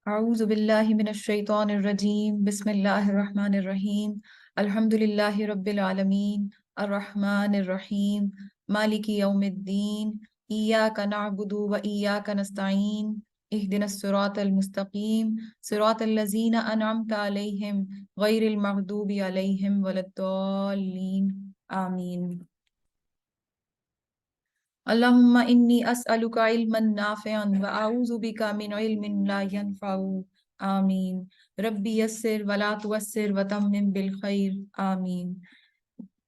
أعوذ بالله من الشيطان الرجيم بسم الله الرحمن الرحيم الحمد لله رب العالمين الرحمن الرحيم مالك يوم الدين إياك نعبد وإياك نستعين اهدنا الصراط المستقيم صراط الذين أنعمت عليهم غير المغضوب عليهم ولا الضالين آمين اللهم إني أسألك علما نافعا وأعوذ بك من علم لا ينفع آمين ربي يسر ولا تعسر وتمم بالخير آمين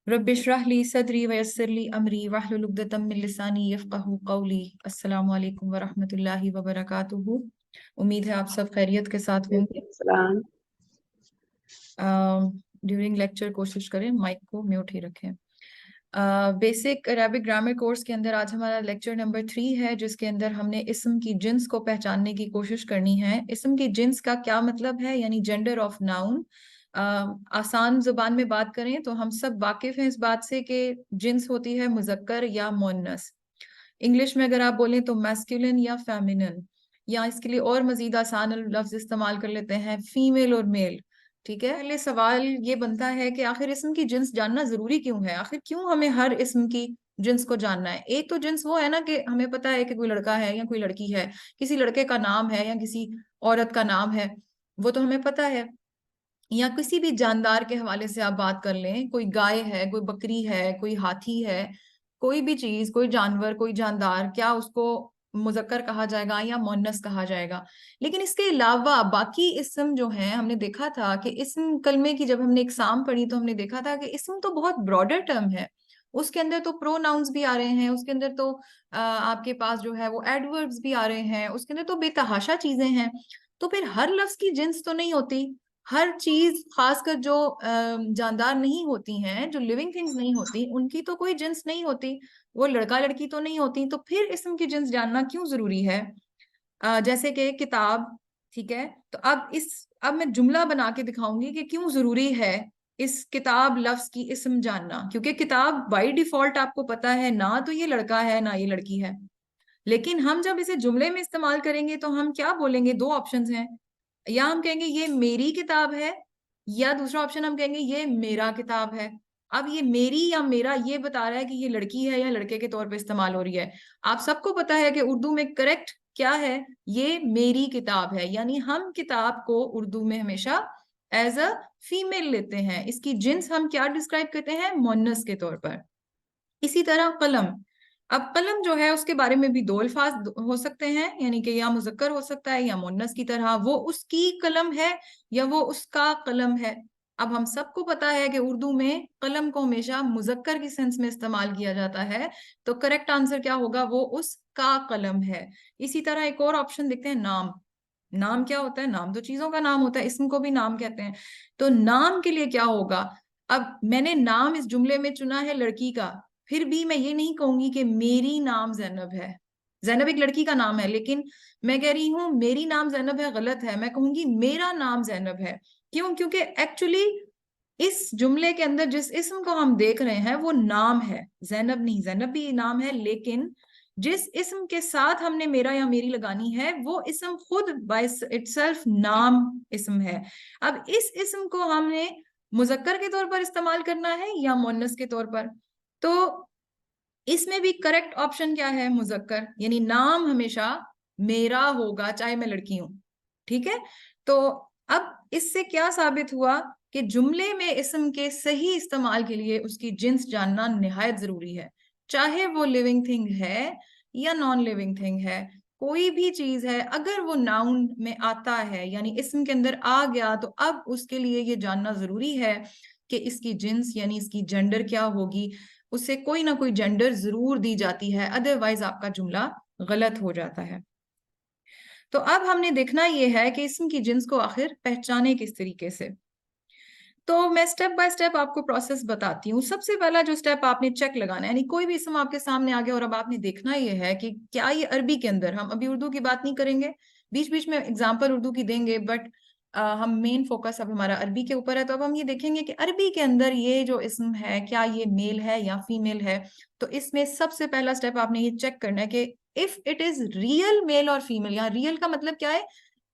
رب اشرح لي صدري ويسر لي أمري واحلل عقدة من لساني يفقهوا قولي السلام علیکم ورحمۃ اللہ وبرکاتہ. امید ہے آپ سب خیریت کے ساتھ ہوں گے. السلام. ڈیورنگ لیکچر کوشش کریں مائک کو میوٹ ہی رکھیں. بیسک عربک گرامر کورس کے اندر آج ہمارا لیکچر نمبر 3 ہے، جس کے اندر ہم نے اسم کی جنس کو پہچاننے کی کوشش کرنی ہے. اسم کی جنس کا کیا مطلب ہے، یعنی جینڈر آف ناؤن. آسان زبان میں بات کریں تو ہم سب واقف ہیں اس بات سے کہ جنس ہوتی ہے مذکر یا مؤنث. انگلش میں اگر آپ بولیں تو میسکولن یا فیمینن، یا اس کے لیے اور مزید آسان لفظ استعمال کر لیتے ہیں فیمیل اور میل. ٹھیک ہے. پہلے سوال یہ بنتا ہے کہ آخر اسم کی جنس جاننا ضروری کیوں ہے، آخر کیوں ہمیں ہر اسم کی جنس کو جاننا ہے. ایک تو جنس وہ ہے نا کہ ہمیں پتا ہے کہ کوئی لڑکا ہے یا کوئی لڑکی ہے، کسی لڑکے کا نام ہے یا کسی عورت کا نام ہے، وہ تو ہمیں پتا ہے. یا کسی بھی جاندار کے حوالے سے آپ بات کر لیں، کوئی گائے ہے، کوئی بکری ہے، کوئی ہاتھی ہے، کوئی بھی چیز، کوئی جانور، کوئی جاندار، کیا اس کو مذکر کہا جائے گا یا مؤنث کہا جائے گا. لیکن اس کے علاوہ باقی اسم جو ہیں، ہم نے دیکھا تھا کہ اسم کلمے کی جب ہم نے اقسام پڑھی تو ہم نے دیکھا تھا کہ اسم تو بہت براڈر ٹرم ہے. اس کے اندر تو پرو ناؤنز بھی آ رہے ہیں، اس کے اندر تو آپ کے پاس جو ہے وہ ایڈوربز بھی آ رہے ہیں، اس کے اندر تو بے تحاشا چیزیں ہیں. تو پھر ہر لفظ کی جنس تو نہیں ہوتی، ہر چیز، خاص کر جو جاندار نہیں ہوتی ہیں، جو لیونگ تھنگز نہیں ہوتی، ان کی تو کوئی جنس نہیں ہوتی، وہ لڑکا لڑکی تو نہیں ہوتی. تو پھر اسم کی جنس جاننا کیوں ضروری ہے؟ جیسے کہ کتاب. ٹھیک ہے. تو اب میں جملہ بنا کے دکھاؤں گی کہ کیوں ضروری ہے اس کتاب لفظ کی اسم جاننا. کیونکہ کتاب بائی ڈیفالٹ آپ کو پتا ہے نہ تو یہ لڑکا ہے نہ یہ لڑکی ہے، لیکن ہم جب اسے جملے میں استعمال کریں گے تو ہم کیا بولیں گے؟ دو آپشنز ہیں، یا ہم کہیں گے یہ میری کتاب ہے، یا دوسرا آپشن ہم کہیں گے یہ میرا کتاب ہے. اب یہ میری یا میرا یہ بتا رہا ہے کہ یہ لڑکی ہے یا لڑکے کے طور پہ استعمال ہو رہی ہے. آپ سب کو پتا ہے کہ اردو میں کریکٹ کیا ہے، یہ میری کتاب ہے. یعنی ہم کتاب کو اردو میں ہمیشہ ایز اے فیمیل لیتے ہیں، اس کی جنس ہم کیا ڈسکرائب کرتے ہیں؟ مؤنث کے طور پر. اسی طرح قلم. اب قلم جو ہے اس کے بارے میں بھی دو الفاظ ہو سکتے ہیں، یعنی کہ یا مذکر ہو سکتا ہے یا مؤنث کی طرح، وہ اس کی قلم ہے یا وہ اس کا قلم ہے. اب ہم سب کو پتا ہے کہ اردو میں قلم کو ہمیشہ مذکر کی سینس میں استعمال کیا جاتا ہے، تو کریکٹ آنسر کیا ہوگا؟ وہ اس کا قلم ہے. اسی طرح ایک اور آپشن دیکھتے ہیں، نام. نام کیا ہوتا ہے؟ نام تو چیزوں کا نام ہوتا ہے، اسم کو بھی نام کہتے ہیں. تو نام کے لیے کیا ہوگا؟ اب میں نے نام اس جملے میں چنا ہے لڑکی کا، پھر بھی میں یہ نہیں کہوں گی کہ میری نام زینب ہے. زینب ایک لڑکی کا نام ہے، لیکن میں کہہ رہی ہوں میری نام زینب ہے، غلط ہے. میں کہوں گی میرا نام زینب ہے. کیوں؟ کیونکہ ایکچولی اس جملے کے اندر جس اسم کو ہم دیکھ رہے ہیں وہ نام ہے، زینب نہیں. زینب بھی نام ہے، لیکن جس اسم کے ساتھ ہم نے میرا یا میری لگانی ہے وہ اسم خود بائی اٹ سیلف نام اسم ہے. اب اس اسم کو ہم نے مذکر کے طور پر استعمال کرنا ہے یا مؤنث کے طور پر؟ تو اس میں بھی کریکٹ آپشن کیا ہے؟ مذکر. یعنی نام ہمیشہ میرا ہوگا چاہے میں لڑکی ہوں. ٹھیک ہے. تو اب اس سے کیا ثابت ہوا کہ جملے میں اسم کے صحیح استعمال کے لیے اس کی جنس جاننا نہایت ضروری ہے، چاہے وہ لیونگ تھنگ ہے یا نان لیونگ تھنگ ہے. کوئی بھی چیز ہے اگر وہ ناؤن میں آتا ہے، یعنی اسم کے اندر آ گیا، تو اب اس کے لیے یہ جاننا ضروری ہے کہ اس کی جنس یعنی اس کی جینڈر کیا ہوگی. اسے کوئی نہ کوئی جینڈر ضرور دی جاتی ہے، ادروائز آپ کا جملہ غلط ہو جاتا ہے. تو اب ہم نے دیکھنا یہ ہے کہ اسم کی جنس کو آخر پہچانے کس طریقے سے. تو میں سٹیپ بائی سٹیپ آپ کو پروسیس بتاتی ہوں. سب سے پہلا جو سٹیپ آپ نے چیک لگانا ہے، یعنی کوئی بھی اسم آپ کے سامنے آ گیا اور اب آپ نے دیکھنا یہ ہے کہ کیا یہ عربی کے اندر، ہم ابھی اردو کی بات نہیں کریں گے، بیچ بیچ میں اگزامپل اردو کی دیں گے، بٹ ہم مین فوکس اب ہمارا عربی کے اوپر ہے. تو اب ہم یہ دیکھیں گے کہ عربی کے اندر یہ جو اسم ہے کیا یہ میل ہے یا فیمیل ہے. تو اس میں سب سے پہلا سٹیپ آپ نے یہ چیک کرنا ہے کہ if it is real male اور فیمیل. یہاں ریئل کا مطلب کیا ہے؟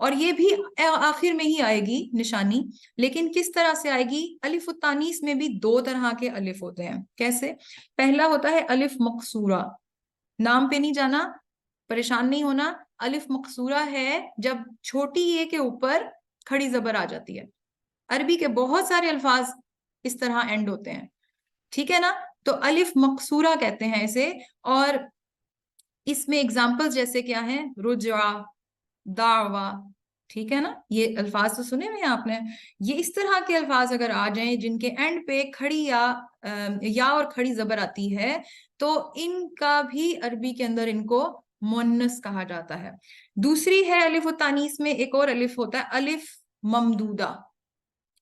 اور یہ بھی آخر میں ہی آئے گی نشانی، لیکن کس طرح سے آئے گی؟ الف التانیث میں بھی دو طرح کے الف ہوتے ہیں. کیسے؟ پہلا ہوتا ہے الف مقصورہ. نام پہ نہیں جانا، پریشان نہیں ہونا. الف مقصورہ ہے جب چھوٹی اے کے اوپر کھڑی زبر آ جاتی ہے. عربی کے بہت سارے الفاظ اس طرح اینڈ ہوتے ہیں، ٹھیک ہے نا؟ تو الف مقصورہ کہتے ہیں اسے. اور اس میں اگزامپل جیسے کیا ہیں؟ رجع، دعویٰ، ٹھیک ہے نا؟ یہ الفاظ تو سنے ہوئے ہیں آپ نے. یہ اس طرح کے الفاظ اگر آ جائیں جن کے اینڈ پہ کھڑی یا اور کھڑی زبر آتی ہے، تو ان کا بھی عربی کے اندر ان کو مؤنث کہا جاتا ہے. دوسری ہے الف التانیث میں ایک اور الف ہوتا ہے الف ممدودہ.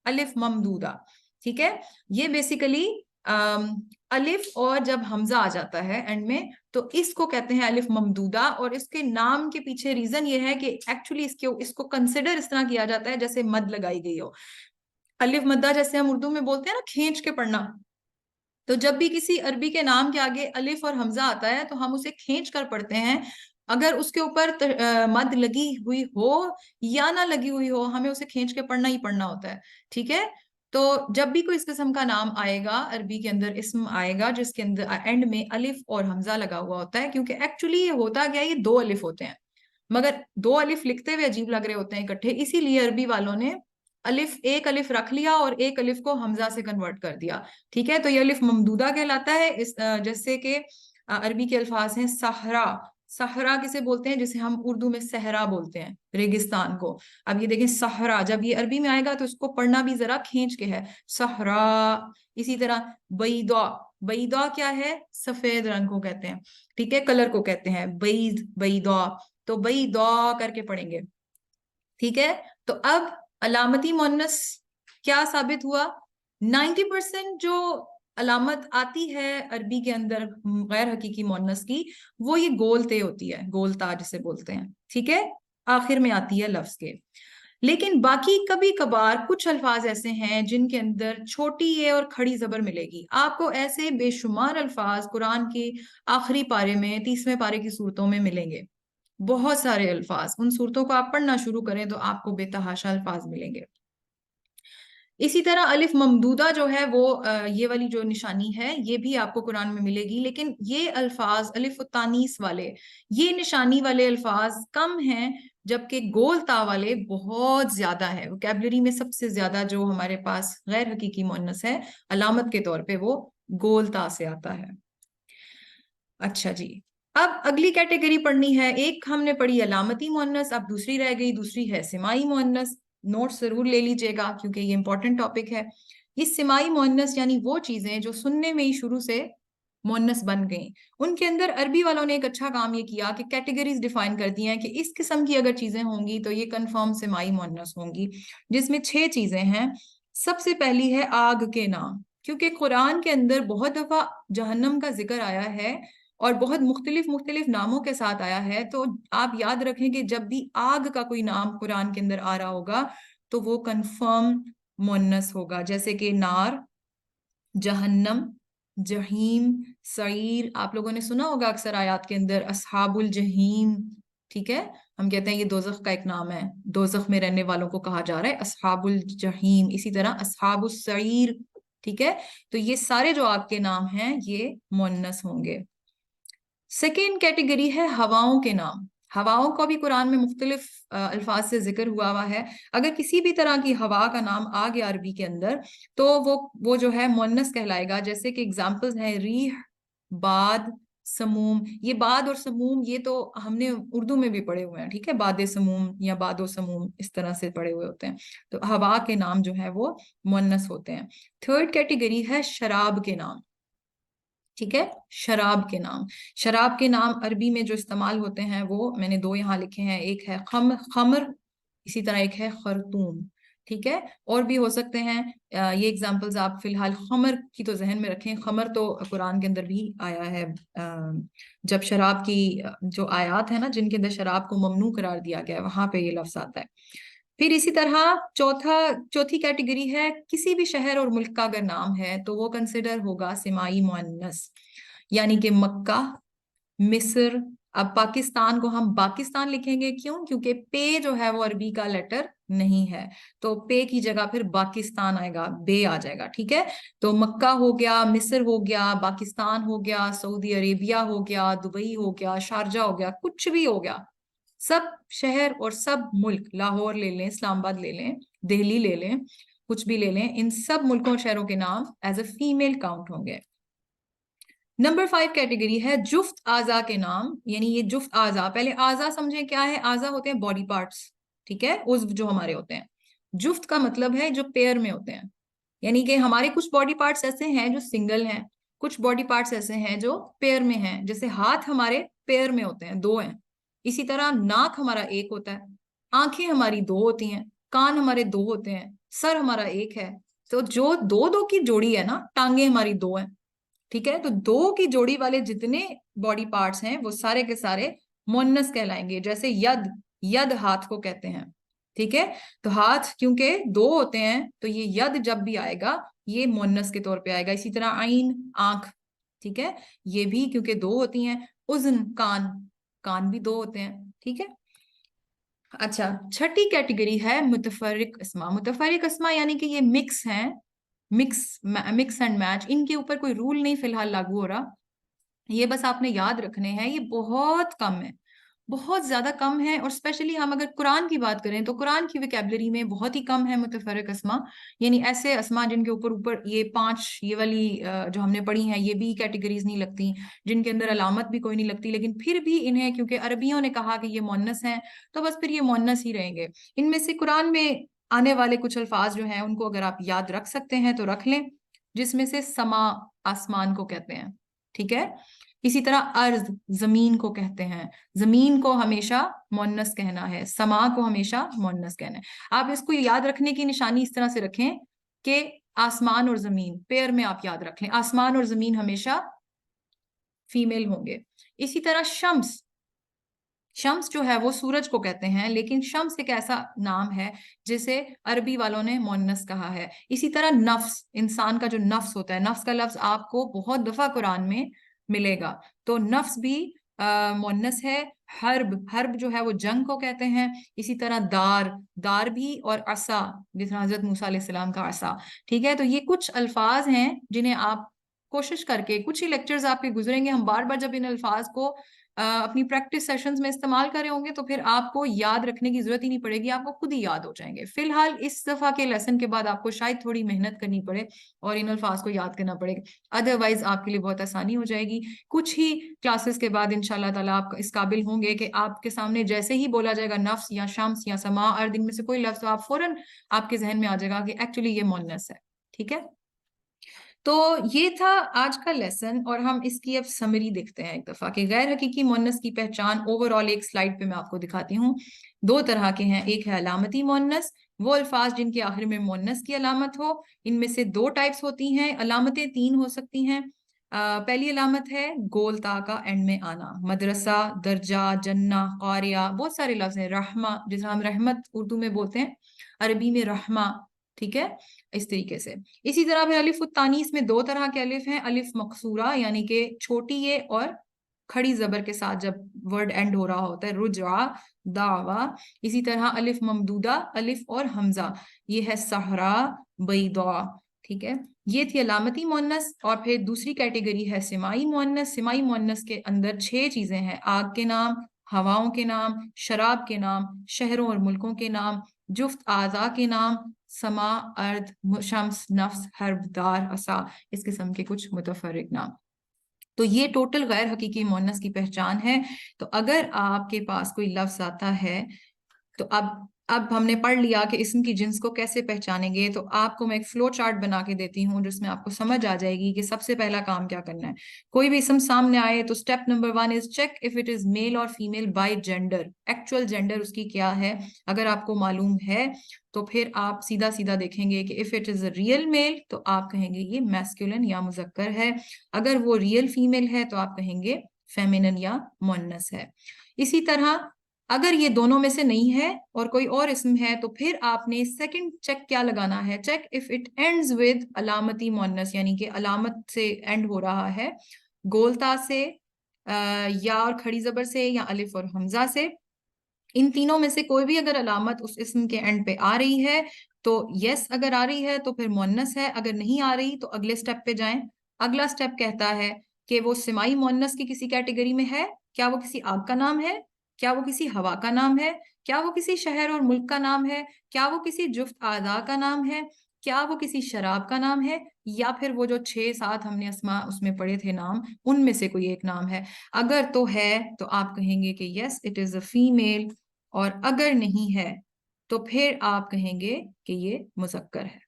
الف ممدودہ، ٹھیک ہے؟ یہ بیسیکلی الف اور جب حمزہ آ جاتا ہے اینڈ میں تو اس کو کہتے ہیں الف ممدودہ. اور اس کے نام کے پیچھے ریزن یہ ہے کہ ایکچولی اس کو کنسیڈر اس طرح کیا جاتا ہے جیسے مد لگائی گئی ہو. الف مدہ جیسے ہم اردو میں بولتے ہیں نا کھینچ کے پڑھنا، تو جب بھی کسی عربی کے نام کے آگے الف اور حمزہ آتا ہے تو ہم اسے کھینچ کر پڑھتے ہیں. اگر اس کے اوپر مد لگی ہوئی ہو یا نہ لگی ہوئی ہو، ہمیں اسے کھینچ کے پڑھنا ہی پڑھنا ہوتا ہے، ٹھیک ہے؟ تو جب بھی کوئی اس قسم کا نام آئے گا عربی کے اندر، اسم آئے گا جس کے اندر اینڈ میں الف اور حمزہ لگا ہوا ہوتا ہے، کیونکہ ایکچولی یہ ہوتا کیا، یہ دو الف ہوتے ہیں مگر دو الف لکھتے ہوئے عجیب لگ رہے ہوتے ہیں اکٹھے، اسی لیے عربی والوں نے ایک الف رکھ لیا اور ایک الف کو حمزہ سے کنورٹ کر دیا، ٹھیک ہے؟ تو یہ الف ممدودہ کہلاتا ہے. جیسے کہ عربی کے الفاظ ہیں صحرا. صحرا کسے بولتے ہیں؟ جسے ہم اردو میں صحرا بولتے ہیں، ریگستان کو. اب یہ دیکھیں صحرا جب یہ عربی میں آئے گا تو اس کو پڑھنا بھی ذرا کھینچ کے ہے، صحرا. اسی طرح بیضا. بیضا کیا ہے؟ سفید رنگ کو کہتے ہیں، ٹھیک ہے؟ کلر کو کہتے ہیں بیض، بیضا. تو بیضا کر کے پڑھیں گے، ٹھیک ہے؟ تو اب علامتی مؤنث کیا ثابت ہوا؟ 90% جو علامت آتی ہے عربی کے اندر غیر حقیقی مؤنث کی، وہ یہ گول تے ہوتی ہے، گول تا جسے بولتے ہیں، ٹھیک ہے؟ آخر میں آتی ہے لفظ کے. لیکن باقی کبھی کبھار کچھ الفاظ ایسے ہیں جن کے اندر چھوٹی اے اور کھڑی زبر ملے گی. آپ کو ایسے بے شمار الفاظ قرآن کے آخری پارے میں 30ویں پارے کی صورتوں میں ملیں گے، بہت سارے الفاظ. ان صورتوں کو آپ پڑھنا شروع کریں تو آپ کو بے تحاشا الفاظ ملیں گے. اسی طرح الف ممدودہ جو ہے وہ یہ والی جو نشانی ہے یہ بھی آپ کو قرآن میں ملے گی، لیکن یہ الفاظ الف التانیث والے، یہ نشانی والے الفاظ کم ہیں، جبکہ گول تا والے بہت زیادہ ہے. وکیبلری میں سب سے زیادہ جو ہمارے پاس غیر حقیقی مؤنث ہے علامت کے طور پہ وہ گول تا سے آتا ہے. اچھا جی، اب اگلی کیٹیگری پڑھنی ہے. ایک ہم نے پڑھی علامتی مؤنث، اب دوسری رہ گئی، دوسری ہے سماعی مؤنث. نوٹ ضرور لے لیجئے گا کیونکہ یہ امپورٹنٹ ٹاپک ہے. یہ سماعی مؤنث یعنی وہ چیزیں جو سننے میں ہی شروع سے مؤنث بن گئیں. ان کے اندر عربی والوں نے ایک اچھا کام یہ کیا کہ کیٹیگریز ڈیفائن کر دی ہیں کہ اس قسم کی اگر چیزیں ہوں گی تو یہ کنفرم سماعی مؤنث ہوں گی، جس میں 6 چیزیں ہیں. سب سے پہلی ہے آگ کے نام، کیونکہ قرآن کے اندر بہت دفعہ جہنم کا ذکر آیا ہے اور بہت مختلف ناموں کے ساتھ آیا ہے. تو آپ یاد رکھیں کہ جب بھی آگ کا کوئی نام قرآن کے اندر آ رہا ہوگا تو وہ کنفرم مؤنث ہوگا، جیسے کہ نار، جہنم، جہیم، سعیر. آپ لوگوں نے سنا ہوگا اکثر آیات کے اندر اصحاب الجحیم، ٹھیک ہے؟ ہم کہتے ہیں یہ دوزخ کا ایک نام ہے، دوزخ میں رہنے والوں کو کہا جا رہا ہے اصحاب الجحیم. اسی طرح اصحاب السعیر، ٹھیک ہے؟ تو یہ سارے جو آگ کے نام ہیں یہ مؤنث ہوں گے. سیکنڈ کیٹیگری ہے ہواؤں کے نام. ہواؤں کا بھی قرآن میں مختلف الفاظ سے ذکر ہوا ہے. اگر کسی بھی طرح کی ہوا کا نام آ گیا عربی کے اندر تو وہ جو ہے مؤنث کہلائے گا. جیسے کہ اگزامپلز ہیں ریح، باد، سموم. یہ باد اور سموم یہ تو ہم نے اردو میں بھی پڑھے ہوئے ہیں، ٹھیک ہے؟ باد سموم یا باد و سموم اس طرح سے پڑھے ہوئے ہوتے ہیں. تو ہوا کے نام جو ہے وہ مؤنث ہوتے ہیں. تھرڈ کیٹیگری ہے شراب کے نام، ٹھیک ہے؟ شراب کے نام. شراب کے نام عربی میں جو استعمال ہوتے ہیں وہ میں نے 2 یہاں لکھے ہیں. ایک ہے خمر، اسی طرح ایک ہے خرطوم، ٹھیک ہے؟ اور بھی ہو سکتے ہیں. یہ اگزامپلز آپ فی الحال خمر کی تو ذہن میں رکھیں. خمر تو قرآن کے اندر بھی آیا ہے، جب شراب کی جو آیات ہیں نا جن کے اندر شراب کو ممنوع قرار دیا گیا ہے وہاں پہ یہ لفظ آتا ہے. پھر اسی طرح چوتھی کیٹیگری ہے کسی بھی شہر اور ملک کا اگر نام ہے تو وہ کنسیڈر ہوگا سماعی مؤنث، یعنی کہ مکہ، مصر، اب پاکستان کو ہم پاکستان لکھیں گے، کیوں؟ کیونکہ پے جو ہے وہ عربی کا لیٹر نہیں ہے، تو پے کی جگہ پھر پاکستان آئے گا، بے آ جائے گا، ٹھیک ہے؟ تو مکہ ہو گیا، مصر ہو گیا، پاکستان ہو گیا، سعودی عربیہ ہو گیا، دبئی ہو گیا، شارجہ ہو گیا، کچھ بھی ہو گیا، سب شہر اور سب ملک، لاہور لے لیں، اسلام آباد لے لیں، دہلی لے لیں، کچھ بھی لے لیں، ان سب ملکوں اور شہروں کے نام ایز اے فیمیل کاؤنٹ ہوں گے۔ نمبر 5 کیٹیگری ہے جفت اعضاء کے نام، یعنی یہ جفت اعضاء، پہلے اعضاء سمجھیں کیا ہے؟ اعضاء ہوتے ہیں باڈی پارٹس، ٹھیک ہے، عضو جو ہمارے ہوتے ہیں۔ جفت کا مطلب ہے جو پیئر میں ہوتے ہیں، یعنی کہ ہمارے کچھ باڈی پارٹس ایسے ہیں جو سنگل ہیں، کچھ باڈی پارٹس ایسے ہیں جو پیئر میں ہیں، جیسے ہاتھ ہمارے پیئر میں ہوتے ہیں، 2 ہیں، اسی طرح ناک ہمارا ایک ہوتا ہے، آنکھیں ہماری 2 ہوتی ہیں، کان ہمارے 2 ہوتے ہیں، سر ہمارا ایک ہے، تو جو 2 کی جوڑی ہے نا، ٹانگیں ہماری 2 ہیں، ٹھیک ہے؟ تو 2 کی جوڑی والے جتنے باڈی پارٹس ہیں وہ سارے کے سارے مونس کہلائیں گے، جیسے ید، ید ہاتھ کو کہتے ہیں، ٹھیک ہے؟ تو ہاتھ کیونکہ 2 ہوتے ہیں تو یہ ید جب بھی آئے گا یہ مونس کے طور پہ آئے گا۔ اسی طرح عین، آنکھ، ٹھیک ہے، یہ بھی کیونکہ 2 ہوتی ہیں۔ اذن، کان، کان بھی 2 ہوتے ہیں، ٹھیک ہے؟ اچھا، چھٹی کیٹیگری ہے متفرق اسما۔ متفرق اسما یعنی کہ یہ مکس ہیں، مکس اینڈ میچ، ان کے اوپر کوئی رول نہیں فی الحال لاگو ہو رہا، یہ بس آپ نے یاد رکھنے ہیں، یہ بہت کم ہے، بہت زیادہ کم ہے، اور اسپیشلی ہم اگر قرآن کی بات کریں تو قرآن کی ویکیبلری میں بہت ہی کم ہے متفرق اسما، یعنی ایسے اسما جن کے اوپر یہ 5 یہ والی جو ہم نے پڑھی ہیں یہ بھی کیٹیگریز نہیں لگتی، جن کے اندر علامت بھی کوئی نہیں لگتی، لیکن پھر بھی انہیں کیونکہ عربیوں نے کہا کہ یہ مؤنث ہیں تو بس پھر یہ مؤنث ہی رہیں گے۔ ان میں سے قرآن میں آنے والے کچھ الفاظ جو ہیں ان کو اگر آپ یاد رکھ سکتے ہیں تو رکھ لیں، جس میں سے سما آسمان کو کہتے ہیں، ٹھیک ہے؟ اسی طرح ارض زمین کو کہتے ہیں، زمین کو ہمیشہ مؤنث کہنا ہے، سما کو ہمیشہ مؤنث کہنا ہے۔ آپ اس کو یاد رکھنے کی نشانی اس طرح سے رکھیں کہ آسمان اور زمین پیئر میں آپ یاد رکھ لیں، آسمان اور زمین ہمیشہ فیمیل ہوں گے۔ اسی طرح شمس، شمس جو ہے وہ سورج کو کہتے ہیں، لیکن شمس ایک ایسا نام ہے جسے عربی والوں نے مؤنث کہا ہے۔ اسی طرح نفس، انسان کا جو نفس ہوتا ہے، نفس کا لفظ آپ کو بہت دفعہ قرآن میں ملے گا، تو نفس بھی مؤنث ہے۔ حرب، حرب جو ہے وہ جنگ کو کہتے ہیں۔ اسی طرح دار، دار بھی، اور عصا، جس طرح حضرت موسیٰ علیہ السلام کا عصا، ٹھیک ہے؟ تو یہ کچھ الفاظ ہیں جنہیں آپ کوشش کر کے، کچھ ہی لیکچرز آپ کے گزریں گے، ہم بار بار جب ان الفاظ کو اپنی پریکٹس سیشنز میں استعمال کر رہے ہوں گے تو پھر آپ کو یاد رکھنے کی ضرورت ہی نہیں پڑے گی، آپ کو خود ہی یاد ہو جائیں گے۔ فی الحال اس دفعہ کے لیسن کے بعد آپ کو شاید تھوڑی محنت کرنی پڑے اور ان الفاظ کو یاد کرنا پڑے گا، ادروائز آپ کے لیے بہت آسانی ہو جائے گی۔ کچھ ہی کلاسز کے بعد انشاءاللہ تعالیٰ آپ اس قابل ہوں گے کہ آپ کے سامنے جیسے ہی بولا جائے گا نفس یا شمس یا سما اور دن میں سے کوئی لفظ، تو آپ فوراً آپ کے ذہن میں آ جائے گا کہ ایکچولی یہ مؤنث ہے، ٹھیک ہے؟ تو یہ تھا آج کا لیسن، اور ہم اس کی اب سمری دیکھتے ہیں ایک دفعہ کہ غیر حقیقی مؤنث کی پہچان اوور آل ایک سلائیڈ پہ میں آپ کو دکھاتی ہوں۔ 2 طرح کے ہیں، ایک ہے علامتی مؤنث، وہ الفاظ جن کے آخر میں مؤنث کی علامت ہو، ان میں سے 2 ٹائپس ہوتی ہیں، علامتیں 3 ہو سکتی ہیں۔ پہلی علامت ہے گول تا کا اینڈ میں آنا، مدرسہ، درجہ، جنہ، قاریہ، بہت سارے لفظ ہیں، رحمہ جس ہم رحمت اردو میں بولتے ہیں، عربی میں رحمہ، ٹھیک ہے؟ اس طریقے سے۔ اسی طرح پھر الف التانیث میں 2 طرح کے الف ہیں، الف مقصورہ یعنی کہ چھوٹی یہ اور کھڑی زبر کے ساتھ جب ورڈ اینڈ ہو رہا ہوتا ہے، رجعہ، دعویٰ۔ اسی طرح الف ممدودہ، الف اور حمزہ، یہ ہے صحرا، بیضاء، ٹھیک ہے؟ یہ تھی علامتی مؤنث۔ اور پھر دوسری کیٹیگری ہے سماعی مؤنث۔ سماعی مؤنث کے اندر 6 چیزیں ہیں، آگ کے نام، ہواؤں کے نام، شراب کے نام، شہروں اور ملکوں کے نام، جفت اعضاء کے نام، سما، ارض، شمس، نفس، حرب، دار، عصا، اس قسم کے کچھ متفرق نام۔ تو یہ ٹوٹل غیر حقیقی مؤنث کی پہچان ہے۔ تو اگر آپ کے پاس کوئی لفظ آتا ہے تو اب ہم نے پڑھ لیا کہ اسم کی جنس کو کیسے پہچانیں گے، تو آپ کو میں ایک فلو چارٹ بنا کے دیتی ہوں جس میں آپ کو سمجھ آ جائے گی کہ سب سے پہلا کام کیا کرنا ہے۔ کوئی بھی اسم سامنے آئے تو step number 1 is check if it is male اور female by gender, actual gender اس کی کیا ہے۔ اگر آپ کو معلوم ہے تو پھر آپ سیدھا سیدھا دیکھیں گے کہ if it is a real male تو آپ کہیں گے یہ میسکولن یا مذکر ہے، اگر وہ ریئل فیمیل ہے تو آپ کہیں گے فیمینن یا مؤنث ہے۔ اسی طرح اگر یہ دونوں میں سے نہیں ہے اور کوئی اور اسم ہے تو پھر آپ نے سیکنڈ چیک کیا لگانا ہے، check if it ends with علامتی مؤنث، یعنی کہ علامت سے اینڈ ہو رہا ہے، گولتا سے، یا اور کھڑی زبر سے یا الف اور حمزہ سے. ان تینوں میں سے کوئی بھی اگر علامت اس اسم کے اینڈ پہ آ رہی ہے تو یس، اگر آ رہی ہے تو پھر مؤنث ہے. اگر نہیں آ رہی تو اگلے سٹیپ پہ جائیں. اگلا سٹیپ کہتا ہے کہ وہ سمائی مؤنث کی کسی کیٹیگری میں ہے. کیا وہ کسی آگ کا نام ہے؟ کیا وہ کسی ہوا کا نام ہے؟ کیا وہ کسی شہر اور ملک کا نام ہے؟ کیا وہ کسی جفت اعضاء کا نام ہے؟ کیا وہ کسی شراب کا نام ہے؟ یا پھر وہ جو 6-7 ہم نے اسما اس میں پڑھے تھے نام، ان میں سے کوئی ایک نام ہے؟ اگر تو ہے تو آپ کہیں گے کہ yes it is a female, اور اگر نہیں ہے تو پھر آپ کہیں گے کہ یہ مذکر ہے.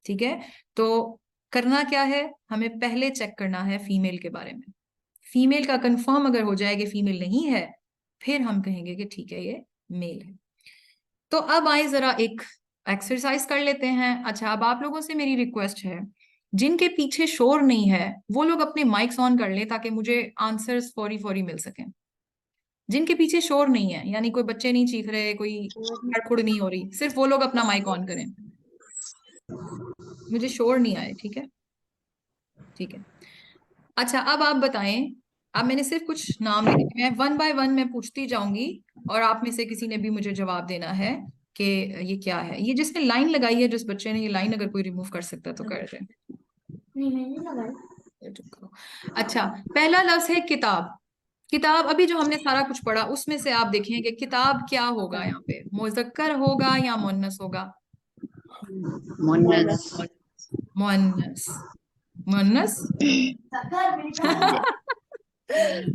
ٹھیک ہے؟ تو کرنا کیا ہے، ہمیں پہلے چیک کرنا ہے فیمیل کے بارے میں. فیمیل کا کنفرم اگر ہو جائے کہ فیمیل نہیں ہے، پھر ہم کہیں گے کہ ٹھیک ہے یہ میل ہے. تو اب آئے ذرا ایک ایکسرسائز کر لیتے ہیں. اچھا، اب آپ لوگوں سے میری ریکویسٹ ہے، جن کے پیچھے شور نہیں ہے وہ لوگ اپنے مائکس آن کر لیں تاکہ مجھے آنسرز فوری فوری مل سکیں. جن کے پیچھے شور نہیں ہے، یعنی کوئی بچے نہیں چیخ رہے، کوئی کھڑ نہیں ہو رہی، صرف وہ لوگ اپنا مائک آن کریں. مجھے شور نہیں آئے. ٹھیک ہے؟ ٹھیک ہے. اچھا، اب آپ بتائیں. اب میں نے صرف کچھ نام لکھے ہیں، 1 بائی 1 میں پوچھتی جاؤں گی اور آپ میں سے کسی نے بھی مجھے جواب دینا ہے کہ یہ کیا ہے. یہ جس نے لائن لگائی ہے، جس بچے نے یہ لائن اگر کوئی ریموو کر سکتا تو کر دیں. اچھا، پہلا لفظ ہے کتاب. کتاب، ابھی جو ہم نے سارا کچھ پڑھا اس میں سے آپ دیکھیں کہ کتاب کیا ہوگا، یہاں پہ مذکر ہوگا یا مؤنث ہوگا؟ مؤنث. مؤنث. مؤنث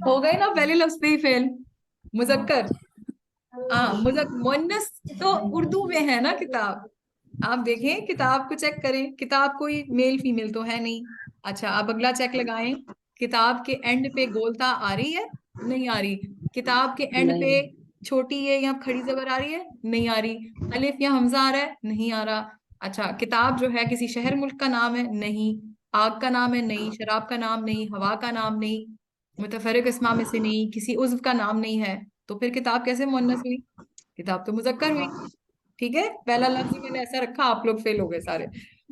ہو گئے نا پہلے لفظ پہ ہی فیل. مذکر، ہاں مؤنث تو اردو میں ہے نا کتاب. آپ دیکھیں کتاب کو چیک کریں، کتاب کوئی میل فیمیل تو ہے نہیں. اچھا، آپ اگلا چیک لگائیں. کتاب کے اینڈ پہ گولتا آ رہی ہے؟ نہیں آ رہی. کتاب کے اینڈ پہ چھوٹی ہے یا کھڑی زبر آ رہی ہے؟ نہیں آ رہی. الف یا حمزہ آ رہا ہے؟ نہیں آ رہا. اچھا، کتاب جو ہے کسی شہر ملک کا نام ہے؟ نہیں. آگ کا نام ہے؟ نہیں. شراب کا نام نہیں. ہوا کا نام نہیں. متفرق اسما میں سے نہیں. کسی عضو کا نام نہیں ہے. تو پھر کتاب کیسے مؤنث ہوئی؟ کتاب تو مذکر ہوئی. ٹھیک ہے، پہلا لفظ ہی میں نے ایسا رکھا، آپ لوگ فیل ہو گئے سارے.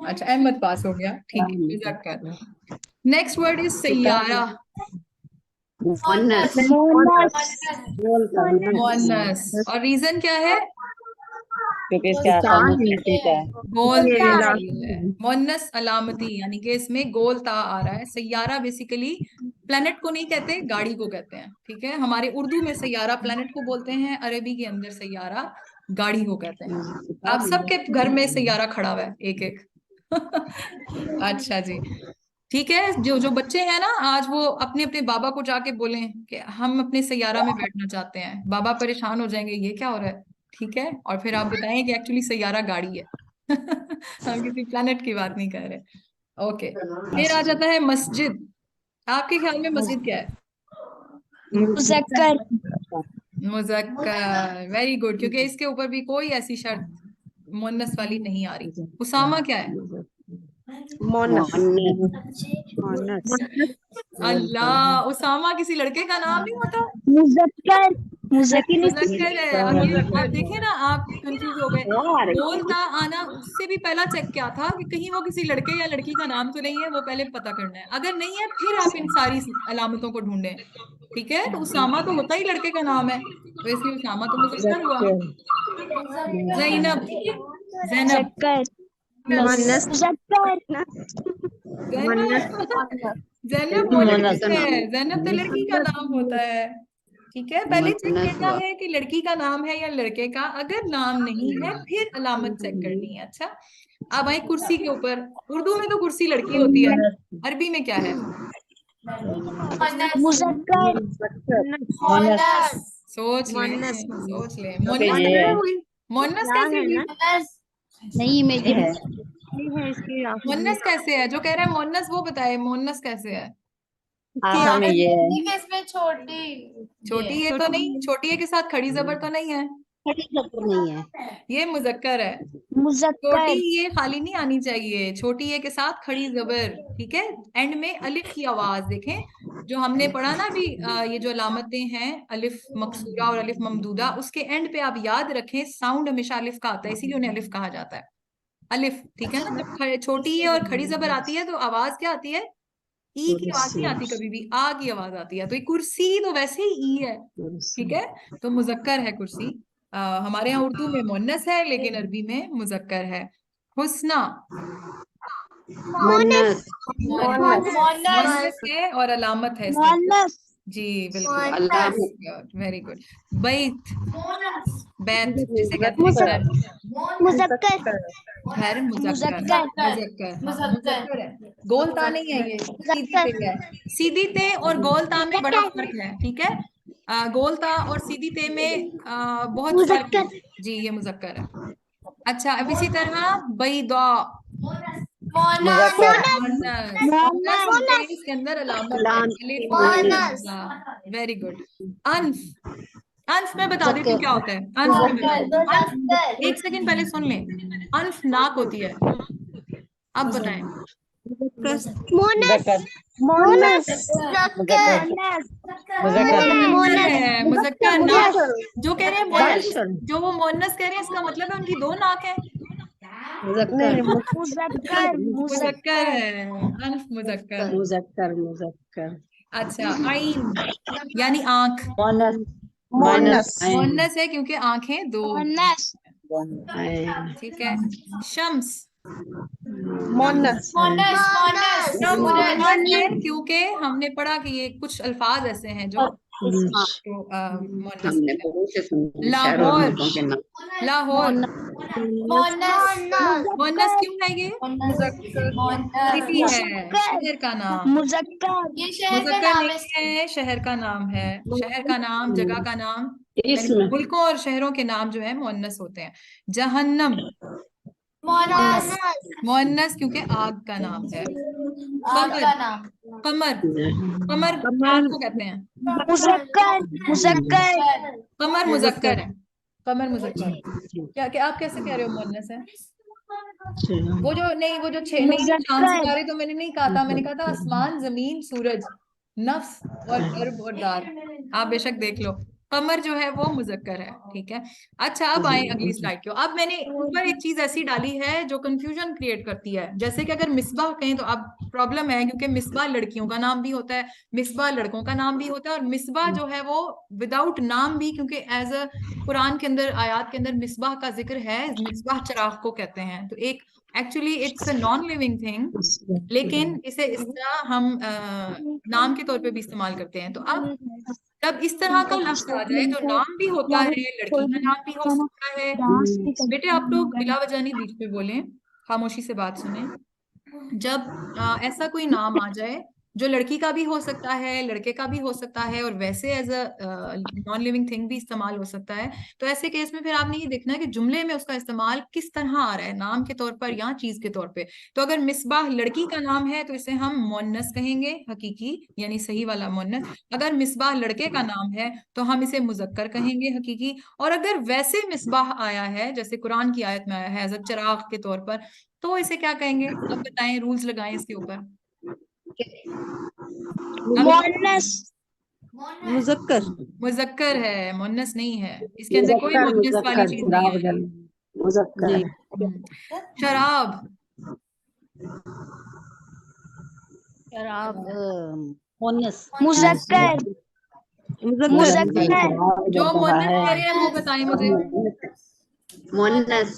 اچھا، احمد پاس ہو گیا. ٹھیک ہے، مذکر. نیکسٹ ورڈ از سیارہ. مؤنث. مؤنث. اور ریزن کیا ہے؟ کیونکہ اس کے آخر میں ہے. گول ہے. مؤنث علامتی، یعنی کہ اس میں گول تا آ رہا ہے. سیارہ بیسیکلی پلانٹ کو نہیں کہتے، گاڑی کو کہتے ہیں. ٹھیک ہے، ہمارے اردو میں سیارہ پلانٹ کو بولتے ہیں، عربی کے اندر سیارہ گاڑی کو کہتے ہیں. آپ سب کے گھر میں سیارہ کھڑا ہوا ہے ایک ایک. اچھا جی، ٹھیک ہے. جو بچے ہیں نا آج، وہ اپنے اپنے بابا کو جا کے بولیں کہ ہم اپنے سیارہ میں بیٹھنا چاہتے ہیں. بابا پریشان ہو جائیں گے، یہ کیا ہو رہا ہے. ٹھیک ہے، اور پھر آپ بتائیں کہ ایکچولی سیارہ گاڑی ہے. ہم کسی پلانٹ کی بات نہیں کر رہے. اوکے، پھر آ جاتا ہے مسجد. آپ کے خیال میں مسجد کیا ہے؟ مذکر. مذکر. ویری گڈ، کیونکہ اس کے اوپر بھی کوئی ایسی شرط مؤنث والی نہیں آ رہی. اسامہ کیا ہے؟ اللہ، اسامہ کسی لڑکے کا نام نہیں ہوتا؟ مذکر. مذکر ہے. اب دیکھیں نا، آپ کنفیوز ہو گئے. بولتا آنا اس سے بھی پہلا چیک کیا تھا کہ کہیں وہ کسی لڑکے یا لڑکی کا نام تو نہیں ہے، وہ پہلے پتا کرنا ہے. اگر نہیں ہے پھر آپ ان ساری علامتوں کو ڈھونڈیں. ٹھیک ہے، تو اسامہ تو ہوتا ہی لڑکے کا نام ہے، تو اس لیے اسامہ تو مذکر ہوا. زینب. زینب. زینب وہ لڑکی ہے، زینب تو لڑکی کا نام ہوتا ہے. ٹھیک ہے، پہلے چیک کرنا ہے کہ لڑکی کا نام ہے یا لڑکے کا. اگر نام نہیں ہے پھر علامت چیک کرنی ہے. اچھا، اب آئے کرسی کے اوپر. اردو میں تو کرسی لڑکی ہوتی ہے، عربی میں کیا ہے؟ سوچ لیں سوچ لیں. مؤنث کیسے ہوئی؟ نہیں میری ہے. مؤنث کیسے ہے؟ جو کہہ رہا ہے مؤنث وہ بتائے مؤنث کیسے ہے. آخر میں یہ ہے. چھوٹی یہ تو نہیں، چھوٹی ہے کے ساتھ کھڑی زبر تو نہیں ہے. نہیں ہے. یہ مذکر ہے. مذکر. چھوٹی یہ خالی نہیں آنی چاہیے، چھوٹی یہ کے ساتھ کھڑی زبر. ٹھیک ہے، اینڈ میں الف کی آواز دیکھیں. جو ہم نے پڑھا نا ابھی، یہ جو علامتیں ہیں الف مقصورہ اور الف ممدودہ، اس کے اینڈ پہ آپ یاد رکھیں ساؤنڈ ہمیشہ الف کا آتا ہے، اسی لیے انہیں الف کہا جاتا ہے. الف. ٹھیک ہے نا، جب چھوٹی ہے اور کھڑی زبر آتی ہے تو آواز کیا آتی ہے؟ ای کی آواز نہیں آتی کبھی بھی، آ کی آواز آتی ہے، تو یہ کرسی تو ویسے ہی ای ہے، ٹھیک ہے، تو مذکر ہے کرسی. ہمارے یہاں اردو میں مؤنث ہے لیکن عربی میں مذکر ہے. حسنہ مونس مؤنث ہے اور علامت ہے اس کے اندر. مونس جی بالکل، علامت ویری گڈ. بیت بیت جسے کہتے ہیں گھر، مذکر گھر مذکر مذکر ہے، گول تا نہیں ہے، یہ سیدھی تے ہے. سیدھی تے اور گول تا میں بڑا فرق ہے، ٹھیک ہے، گول تا اور سیدھی تے میں بہت فرق ہے. جی یہ مذکر ہے. اچھا اب اسی طرح بیضا مذکر اس کے اندر علامت ہے. Very good. انف، انف میں بتا دیتی ہوں کیا ہوتا ہے. انف میں بتا دیتی ہوں. انف، ایک سیکنڈ پہلے سن لیں. انف ناک ہوتی ہے. اب بتائیں. مذکر مونس مذکر ناک جو کہہ رہے ہیں مؤنث، جو وہ مؤنث کہہ رہے ہیں اس کا مطلب ہے ان کی دو ناک ہیں. مذکر ہے، انف مذکر. مذکر اچھا عین یعنی آنکھ، مؤنث ہے کیونکہ آنکھیں دو، ٹھیک ہے. شمس ہے کیونکہ ہم نے پڑھا کہ یہ کچھ الفاظ ایسے ہیں جو مؤنث ہیں. لاہور، لاہور مؤنث کیوں ہے؟ یہ صفی ہے، شہر کا نام. مذکر نہیں ہے، شہر کا نام ہے. شہر کا نام، جگہ کا نام، یعنی ملکوں اور شہروں کے نام جو ہے مؤنث ہوتے ہیں. جہنم مؤنث کیونکہ آگ کا نام ہے. قمر، قمر چاند کو کہتے ہیں. قمر مذکر ہے، قمر مذکر. کیا کہ آپ کیسے کہہ رہے ہو مؤنث ہے؟ وہ جو نہیں، وہ جو نہیں چاند ستارے تو میں نے نہیں کہا تھا، میں نے کہا تھا آسمان، زمین، سورج، نفس اور درب اور دار. آپ بے شک دیکھ لو، قمر جو ہے وہ مذکر ہے، ٹھیک ہے. اچھا اب آئیں اگلی سلائڈ کو. اب میں نے اوپر ایک چیز ایسی ڈالی ہے جو کنفیوژن کریٹ کرتی ہے، جیسے کہ اگر مصباح کہیں تو اب پرابلم ہے کیونکہ مصباح لڑکیوں کا نام بھی ہوتا ہے، مصباح لڑکوں کا نام بھی ہوتا ہے، اور مصباح جو ہے وہ وداؤٹ نام بھی، کیونکہ ایز اے قرآن کے اندر آیات کے اندر مصباح کا ذکر ہے. مصباح چراغ کو کہتے ہیں، تو ایک actually it's a non living thing, لیکن اسے اس طرح ہم نام کے طور پہ بھی استعمال کرتے ہیں. تو اب جب اس طرح کا لفظ آ جائے جو نام بھی ہوتا ہے، لڑکی کا نام بھی ہو سکتا ہے. بیٹے آپ لوگ بلا وجہ نہیں بیچ پہ بولیں، خاموشی سے بات سنیں. جب ایسا کوئی نام آ جائے جو لڑکی کا بھی ہو سکتا ہے، لڑکے کا بھی ہو سکتا ہے، اور ویسے as a non living thing بھی استعمال ہو سکتا ہے، تو ایسے کیس میں پھر آپ نے یہ دیکھنا ہے کہ جملے میں اس کا استعمال کس طرح آ رہا ہے، نام کے طور پر یا چیز کے طور پہ. تو اگر مصباح لڑکی کا نام ہے تو اسے ہم مؤنث کہیں گے، حقیقی یعنی صحیح والا مؤنث. اگر مصباح لڑکے کا نام ہے تو ہم اسے مذکر کہیں گے، حقیقی. اور اگر ویسے مصباح آیا ہے جیسے قرآن کی آیت میں آیا ہے ایز اے چراغ کے طور پر، تو اسے کیا کہیں گے؟ اب بتائیں، رولز لگائیں اس کے اوپر. مذکر ہے، مؤنث نہیں ہے، اس کے اندر کوئی مؤنث والی چیز نہیں ہے. شراب، جو مؤنث کہہ رہے ہیں وہ بتائیں مجھے، مؤنث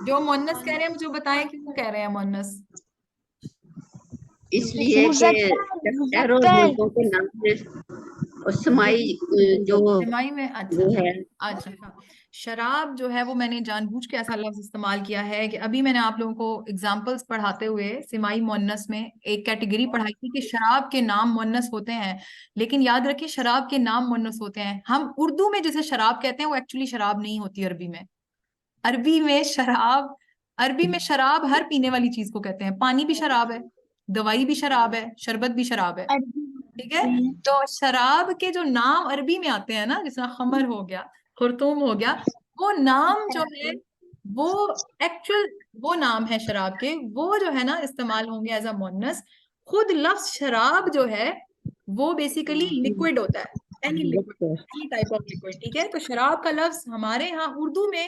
جو مؤنث کہہ رہے ہیں مجھے بتائیں کیوں کہہ رہے ہیں مؤنث. اس لیے کہ شہروں ملکوں کے نام سے اور سمائی جو سمائی میں. وہ ہے. اچھا شراب جو ہے وہ میں نے جان بوجھ کے ایسا لفظ استعمال کیا ہے کہ ابھی میں نے آپ لوگوں کو اگزامپلس پڑھاتے ہوئے سمائی مؤنث میں ایک کیٹیگری پڑھائی تھی کہ شراب کے نام مؤنث ہوتے ہیں، لیکن یاد رکھیں شراب کے نام مؤنث ہوتے ہیں. ہم اردو میں جسے شراب کہتے ہیں وہ ایکچولی شراب نہیں ہوتی. عربی میں شراب ہر پینے والی چیز کو کہتے ہیں. پانی بھی شراب ہے، دوائی بھی شراب ہے، شربت بھی شراب ہے، ٹھیک ہے. تو شراب کے جو نام عربی میں آتے ہیں نا، جس طرح خمر ہو گیا، خرطوم ہو گیا، وہ نام جو ہے وہ ایکچوئل وہ نام ہے شراب کے، وہ جو ہے نا استعمال ہوں گے ایز اے مؤنث. خود لفظ شراب جو ہے وہ بیسیکلی لکوڈ ہوتا ہے، اینی ٹائپ آف لکوڈ، ٹھیک ہے. تو شراب کا لفظ ہمارے ہاں اردو میں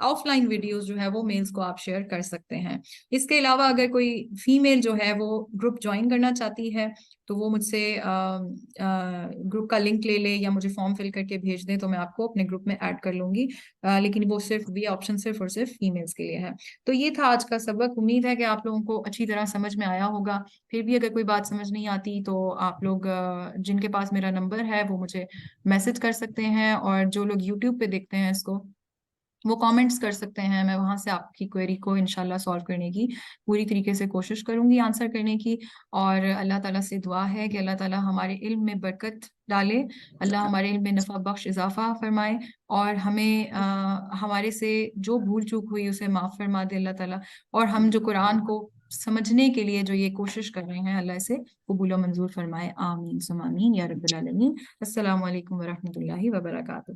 آف لائن ویڈیوز جو ہے وہ میلز کو آپ شیئر کر سکتے ہیں. اس کے علاوہ اگر کوئی فیمیل جو ہے وہ گروپ جوائن کرنا چاہتی ہے تو وہ مجھ سے گروپ کا لنک لے لے یا مجھے فارم فل کر کے بھیج دیں تو میں آپ کو اپنے گروپ میں ایڈ کر لوں گی. لیکن وہ صرف یہ آپشن صرف اور صرف فیمیلز کے لیے ہے. تو یہ تھا آج کا سبق. امید ہے کہ آپ لوگوں کو اچھی طرح سمجھ میں آیا ہوگا. پھر بھی اگر کوئی بات سمجھ نہیں آتی تو آپ لوگ جن کے پاس میرا نمبر ہے وہ مجھے میسج کر سکتے ہیں, اور جو لوگ یوٹیوب پہ دیکھتے ہیں اس کو وہ کامنٹس کر سکتے ہیں. میں وہاں سے آپ کی کوئری کو انشاءاللہ سالو کرنے کی پوری طریقے سے کوشش کروں گی, آنسر کرنے کی. اور اللہ تعالیٰ سے دعا ہے کہ اللہ تعالیٰ ہمارے علم میں برکت ڈالے, اللہ ہمارے علم میں نفع بخش اضافہ فرمائے, اور ہمیں ہمارے سے جو بھول چوک ہوئی اسے معاف فرما دے اللہ تعالیٰ. اور ہم جو قرآن کو سمجھنے کے لیے جو یہ کوشش کر رہے ہیں اللہ اسے قبول و منظور فرمائے. آمین ثم آمین یا رب العالمین. السلام علیکم ورحمۃ اللہ وبرکاتہ.